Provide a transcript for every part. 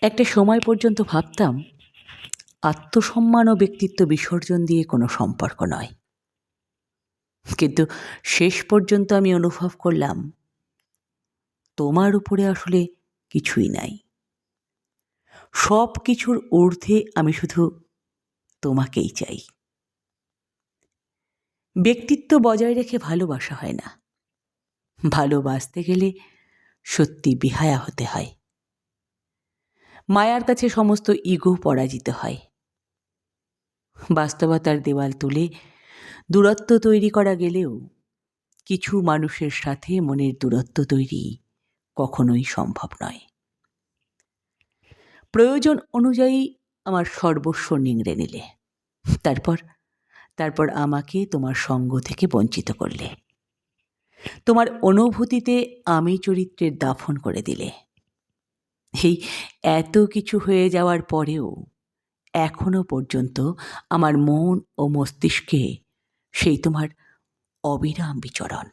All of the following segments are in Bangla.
একটা সময় পর্যন্ত ভাবতাম আত্মসম্মান ও ব্যক্তিত্ব বিসর্জন দিয়ে কোনো সম্পর্ক নয়, কিন্তু শেষ পর্যন্ত আমি অনুভব করলাম তোমার উপরে আসলে কিছুই নাই। সব কিছুর ঊর্ধ্বে আমি শুধু তোমাকেই চাই। ব্যক্তিত্ব বজায় রেখে ভালোবাসা হয় না, ভালোবাসতে গেলে সত্যি বেহায়া হতে হয়। মায়ার কাছে সমস্ত ইগো পরাজিত হয়। বাস্তবতার দেওয়াল তুলে দূরত্ব তৈরি করা গেলেও কিছু মানুষের সাথে মনের দূরত্ব তৈরি কখনোই সম্ভব নয়। প্রয়োজন অনুযায়ী আমার সর্বস্ব নিংড়ে নিলে, তারপর আমাকে তোমার সঙ্গ থেকে বঞ্চিত করলে। তোমার অনুভূতিতে আমি চরিত্রের দাফন করে দিলে। এই এত কিছু হয়ে যাওয়ার পরেও এখনো পর্যন্ত আমার মন ও মস্তিষ্কে সেই তোমার অবিরাম বিচরণ।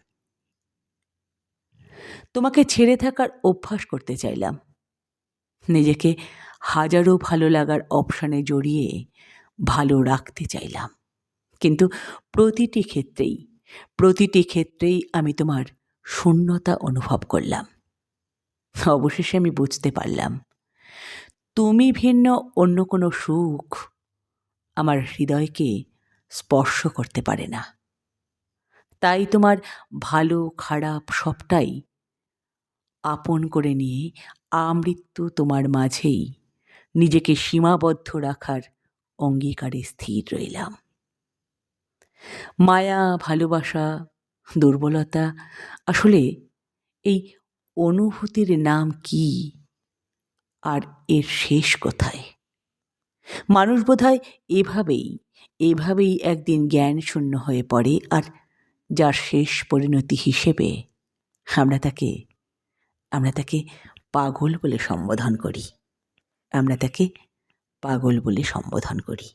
তোমাকে ছেড়ে থাকার অভ্যাস করতে চাইলাম, নিজেকে হাজারো ভালো লাগার অপশানে জড়িয়ে ভালো রাখতে চাইলাম, কিন্তু প্রতিটি ক্ষেত্রেই আমি তোমার শূন্যতা অনুভব করলাম। অবশেষে আমি বুঝতে পারলাম তুমি ভিন্ন অন্য কোনো সুখ আমার হৃদয়কে স্পর্শ করতে পারে না। তাই তোমার ভালো খারাপ সবটাই আপন করে নিয়ে আমৃত্যু তোমার মাঝেই নিজেকে সীমাবদ্ধ রাখার অঙ্গীকারে স্থির রইলাম। মায়া, ভালোবাসা, দুর্বলতা, আসলে এই অনুভূতির নাম কি আর এর শেষ কোথায়? মানুষ বোধহয় এভাবেই একদিন জ্ঞান শূন্য হয়ে পড়ে, আর যার শেষ পরিণতি হিসেবে আমরা তাকে পাগল বলে সম্বোধন করি।